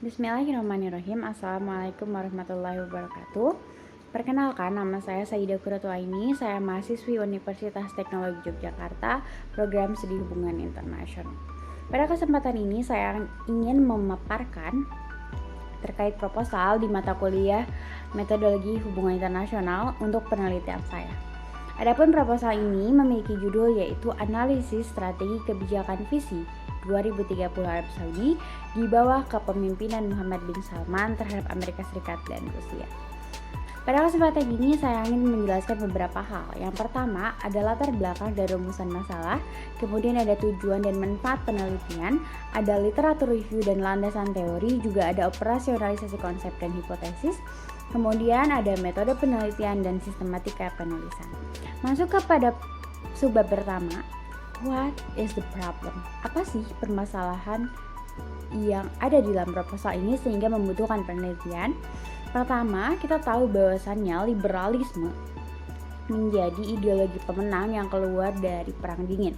Bismillahirrahmanirrahim. Assalamualaikum warahmatullahi wabarakatuh. Perkenalkan, nama saya Saidah Kuratuaini. Saya mahasiswi Universitas Teknologi Yogyakarta, program Studi Hubungan Internasional. Pada kesempatan ini saya ingin memaparkan terkait proposal di mata kuliah Metodologi Hubungan Internasional untuk penelitian saya. Adapun proposal ini memiliki judul yaitu Analisis Strategi Kebijakan Visi 2030 Arab Saudi di bawah kepemimpinan Muhammad bin Salman terhadap Amerika Serikat dan Rusia. Pada kesempatan ini saya ingin menjelaskan beberapa hal. Yang pertama ada latar belakang dari rumusan masalah, kemudian ada tujuan dan manfaat penelitian, ada literatur review dan landasan teori, juga ada operasionalisasi konsep dan hipotesis, kemudian ada metode penelitian dan sistematika penulisan. Masuk kepada subbab pertama, what is the problem? Apa sih permasalahan yang ada di dalam proposal ini sehingga membutuhkan penelitian? Pertama, kita tahu bahwasannya liberalisme menjadi ideologi pemenang yang keluar dari Perang Dingin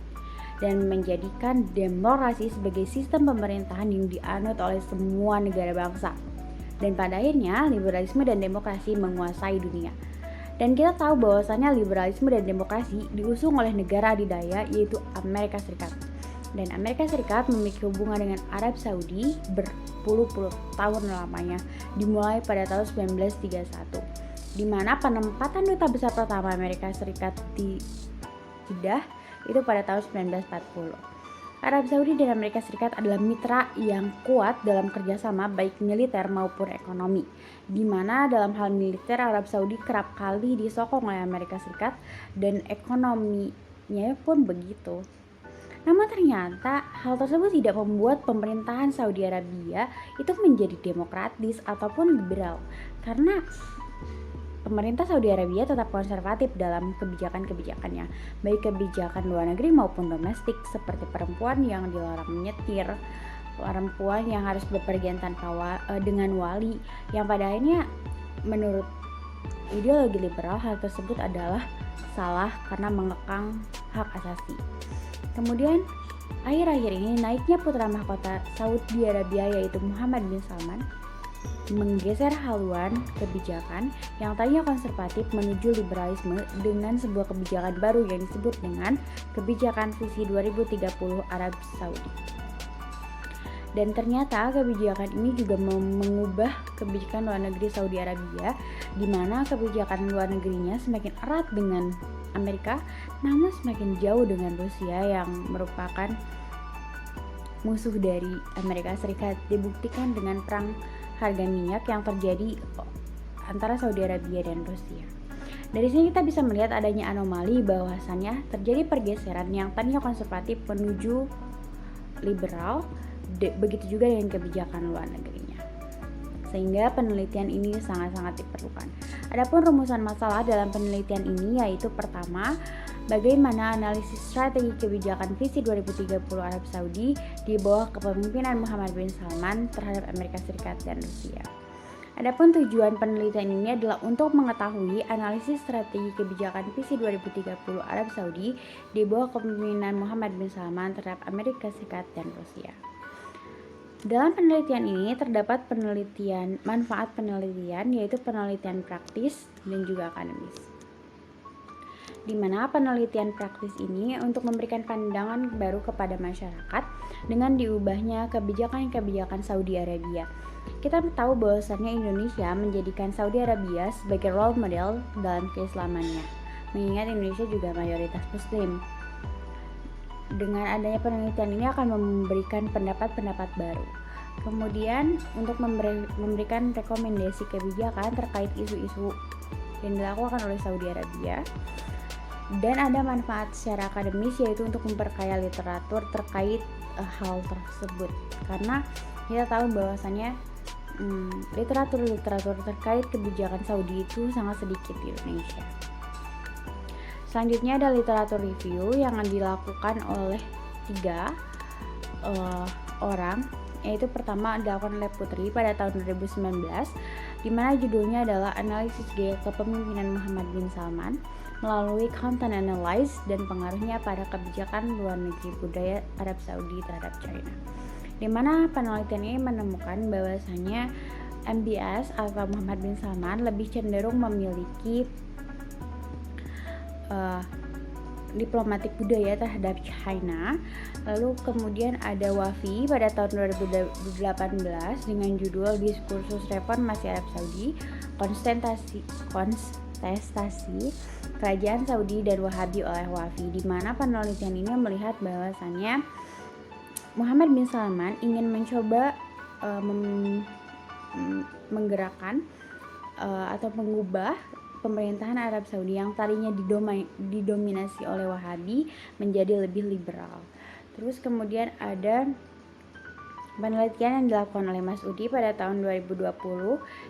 dan menjadikan demokrasi sebagai sistem pemerintahan yang dianut oleh semua negara bangsa. Dan pada akhirnya, liberalisme dan demokrasi menguasai dunia. Dan kita tahu bahwasannya liberalisme dan demokrasi diusung oleh negara adidaya yaitu Amerika Serikat. Dan Amerika Serikat memiliki hubungan dengan Arab Saudi berpuluh-puluh tahun lamanya, dimulai pada tahun 1931, di mana penempatan duta besar pertama Amerika Serikat di Jeddah itu pada tahun 1940. Arab Saudi dan Amerika Serikat adalah mitra yang kuat dalam kerjasama baik militer maupun ekonomi, di mana dalam hal militer Arab Saudi kerap kali disokong oleh Amerika Serikat dan ekonominya pun begitu. Namun ternyata hal tersebut tidak membuat pemerintahan Saudi Arabia itu menjadi demokratis ataupun liberal, karena pemerintah Saudi Arabia tetap konservatif dalam kebijakan-kebijakannya, baik kebijakan luar negeri maupun domestik, seperti perempuan yang dilarang menyetir, perempuan yang harus bepergian tanpa dengan wali, yang pada akhirnya menurut ideologi liberal hal tersebut adalah salah karena mengekang hak asasi. Kemudian akhir-akhir ini naiknya putra mahkota Saudi Arabia yaitu Muhammad bin Salman menggeser haluan kebijakan yang tadinya konservatif menuju liberalisme dengan sebuah kebijakan baru yang disebut dengan Kebijakan Visi 2030 Arab Saudi. Dan ternyata kebijakan ini juga mengubah kebijakan luar negeri Saudi Arabia, di mana kebijakan luar negerinya semakin erat dengan Amerika, namun semakin jauh dengan Rusia yang merupakan musuh dari Amerika Serikat. Dibuktikan dengan perang harga minyak yang terjadi antara Saudi Arabia dan Rusia. Dari sini kita bisa melihat adanya anomali bahwasannya terjadi pergeseran yang tadinya konservatif menuju liberal, begitu juga dengan kebijakan luar negerinya. Sehingga penelitian ini sangat-sangat diperlukan. Adapun rumusan masalah dalam penelitian ini yaitu pertama, bagaimana analisis strategi kebijakan Visi 2030 Arab Saudi di bawah kepemimpinan Muhammad bin Salman terhadap Amerika Serikat dan Rusia. Adapun tujuan penelitian ini adalah untuk mengetahui analisis strategi kebijakan Visi 2030 Arab Saudi di bawah kepemimpinan Muhammad bin Salman terhadap Amerika Serikat dan Rusia. Dalam penelitian ini terdapat penelitian manfaat penelitian yaitu penelitian praktis dan juga akademis. Di mana penelitian praktis ini untuk memberikan pandangan baru kepada masyarakat dengan diubahnya kebijakan-kebijakan Saudi Arabia. Kita tahu bahwasannya Indonesia menjadikan Saudi Arabia sebagai role model dalam keislamannya, mengingat Indonesia juga mayoritas Muslim. Dengan adanya penelitian ini akan memberikan pendapat-pendapat baru. Kemudian untuk memberikan rekomendasi kebijakan terkait isu-isu yang dilakukan oleh Saudi Arabia. Dan ada manfaat secara akademis yaitu untuk memperkaya literatur terkait hal tersebut. Karena kita tahu bahwasannya literatur terkait kebijakan Saudi itu sangat sedikit di Indonesia. Selanjutnya ada literatur review yang dilakukan oleh 3 orang, yaitu pertama dilakukan oleh Putri pada tahun 2019, di mana judulnya adalah Analisis Gaya Kepemimpinan Muhammad bin Salman melalui Content Analysis dan Pengaruhnya pada Kebijakan Luar Negeri Budaya Arab Saudi terhadap China. di mana penelitian ini menemukan bahwasannya MBS atau Muhammad bin Salman lebih cenderung memiliki diplomatik budaya terhadap China. Lalu kemudian ada Wafi pada tahun 2018 dengan judul Diskursus Reformasi Arab Saudi, kontestasi Kerajaan Saudi dan Wahabi oleh Wafi, di mana penelitian ini melihat bahwasannya Muhammad bin Salman ingin mencoba menggerakkan atau mengubah pemerintahan Arab Saudi yang tadinya didominasi oleh Wahabi menjadi lebih liberal. Terus kemudian ada penelitian yang dilakukan oleh Mas Udi pada tahun 2020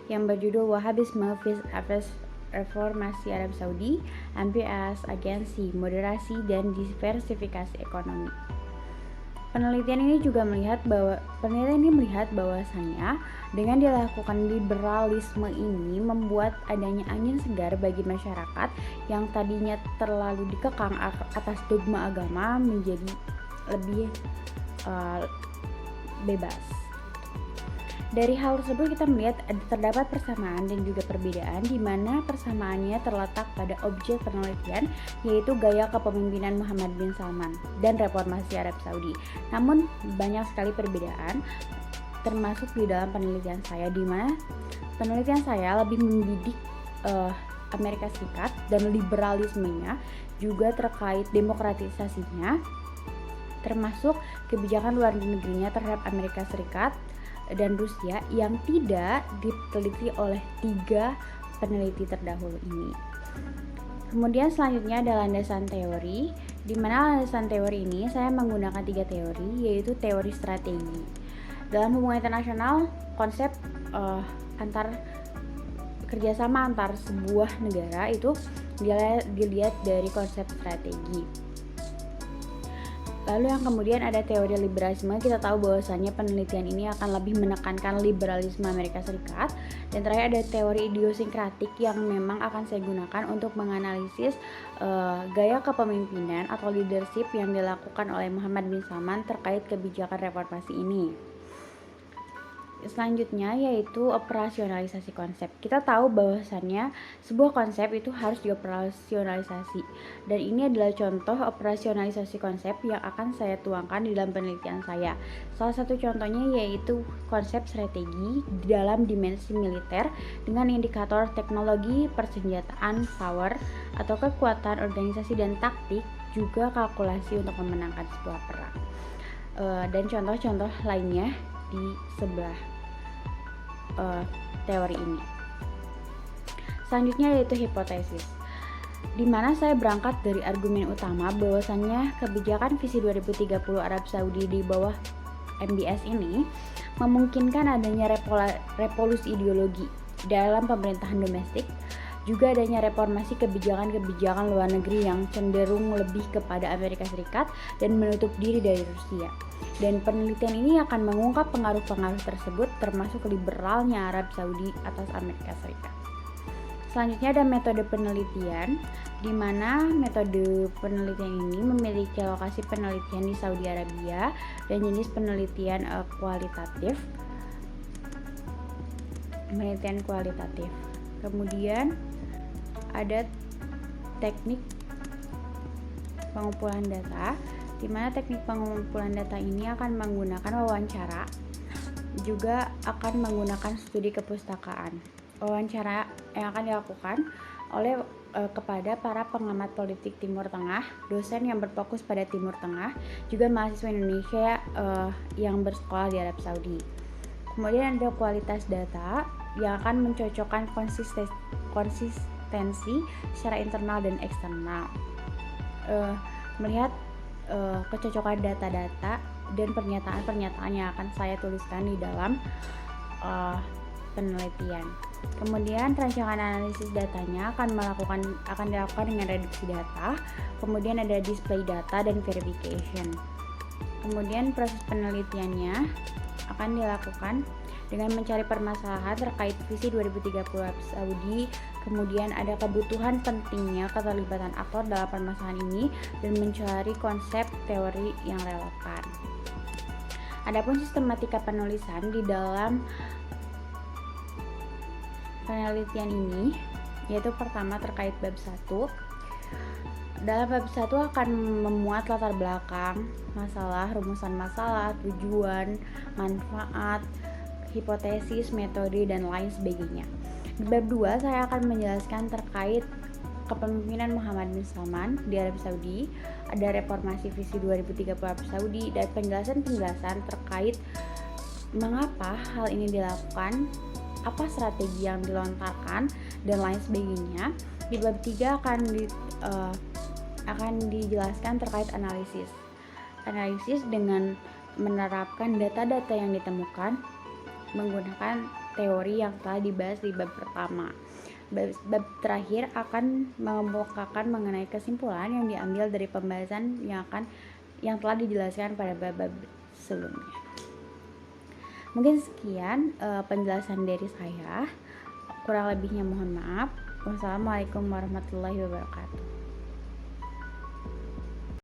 yang berjudul Wahabisme vs Reformasi Arab Saudi, MBS, Agensi Moderasi dan Diversifikasi Ekonomi. Penelitian ini melihat bahwasannya dengan dilakukan liberalisme ini membuat adanya angin segar bagi masyarakat yang tadinya terlalu dikekang atas dogma agama menjadi lebih bebas. Dari hal tersebut kita melihat terdapat persamaan dan juga perbedaan, di mana persamaannya terletak pada objek penelitian, yaitu gaya kepemimpinan Muhammad bin Salman dan reformasi Arab Saudi. Namun banyak sekali perbedaan, termasuk di dalam penelitian saya, di mana penelitian saya lebih membidik Amerika Serikat dan liberalismenya, juga terkait demokratisasinya, termasuk kebijakan luar negerinya terhadap Amerika Serikat dan Rusia yang tidak diteliti oleh 3 peneliti terdahulu ini. Kemudian selanjutnya ada landasan teori, di mana landasan teori ini saya menggunakan 3 teori, yaitu teori strategi. Dalam hubungan internasional, konsep kerjasama antar sebuah negara itu dilihat dari konsep strategi. Lalu yang kemudian ada teori liberalisme, kita tahu bahwasannya penelitian ini akan lebih menekankan liberalisme Amerika Serikat. Dan terakhir ada teori idiosinkratik yang memang akan saya gunakan untuk menganalisis gaya kepemimpinan atau leadership yang dilakukan oleh Muhammad bin Salman terkait kebijakan reformasi ini. Selanjutnya yaitu operasionalisasi konsep. Kita tahu bahwasannya sebuah konsep itu harus dioperasionalisasi, dan ini adalah contoh operasionalisasi konsep yang akan saya tuangkan di dalam penelitian saya. Salah satu contohnya yaitu konsep strategi di dalam dimensi militer dengan indikator teknologi, persenjataan, power atau kekuatan organisasi dan taktik, juga kalkulasi untuk memenangkan sebuah perang. Dan contoh-contoh lainnya di sebelah teori ini. Selanjutnya yaitu hipotesis, di mana saya berangkat dari argumen utama bahwasannya kebijakan visi 2030 Arab Saudi di bawah MBS ini memungkinkan adanya revolusi ideologi dalam pemerintahan domestik, juga adanya reformasi kebijakan-kebijakan luar negeri yang cenderung lebih kepada Amerika Serikat dan menutup diri dari Rusia. Dan penelitian ini akan mengungkap pengaruh-pengaruh tersebut, termasuk liberalnya Arab Saudi atas Amerika Serikat. Selanjutnya ada metode penelitian, di mana metode penelitian ini memiliki lokasi penelitian di Saudi Arabia dan jenis penelitian kualitatif. Kemudian ada teknik pengumpulan data, di mana teknik pengumpulan data ini akan menggunakan wawancara, juga akan menggunakan studi kepustakaan. Wawancara yang akan dilakukan oleh kepada para pengamat politik Timur Tengah, dosen yang berfokus pada Timur Tengah, juga mahasiswa Indonesia yang bersekolah di Arab Saudi. Kemudian ada kualitas data yang akan mencocokkan konsistensi secara internal dan eksternal, melihat kecocokan data-data dan pernyataan-pernyataan yang akan saya tuliskan di dalam penelitian. Kemudian rancangan analisis datanya akan dilakukan dengan reduksi data. Kemudian ada display data dan verification. Kemudian proses penelitiannya akan dilakukan dengan mencari permasalahan terkait visi 2030 Arab Saudi. Kemudian ada kebutuhan pentingnya keterlibatan aktor dalam permasalahan ini dan mencari konsep teori yang relevan. Adapun sistematika penulisan di dalam penelitian ini, yaitu pertama terkait bab 1. Dalam bab 1 akan memuat latar belakang masalah, rumusan masalah, tujuan, manfaat, hipotesis, metode, dan lain sebagainya. Di bab 2 saya akan menjelaskan terkait kepemimpinan Muhammad bin Salman di Arab Saudi, ada reformasi visi 2030 Arab Saudi, dan penjelasan-penjelasan terkait mengapa hal ini dilakukan, apa strategi yang dilontarkan, dan lain sebagainya. Di bab 3 akan dijelaskan terkait analisis dengan menerapkan data-data yang ditemukan menggunakan teori yang telah dibahas di bab pertama. Bab terakhir akan mengemukakan mengenai kesimpulan yang diambil dari pembahasan yang telah dijelaskan pada bab-bab sebelumnya. Mungkin sekian penjelasan dari saya. Kurang lebihnya mohon maaf. Wassalamualaikum warahmatullahi wabarakatuh.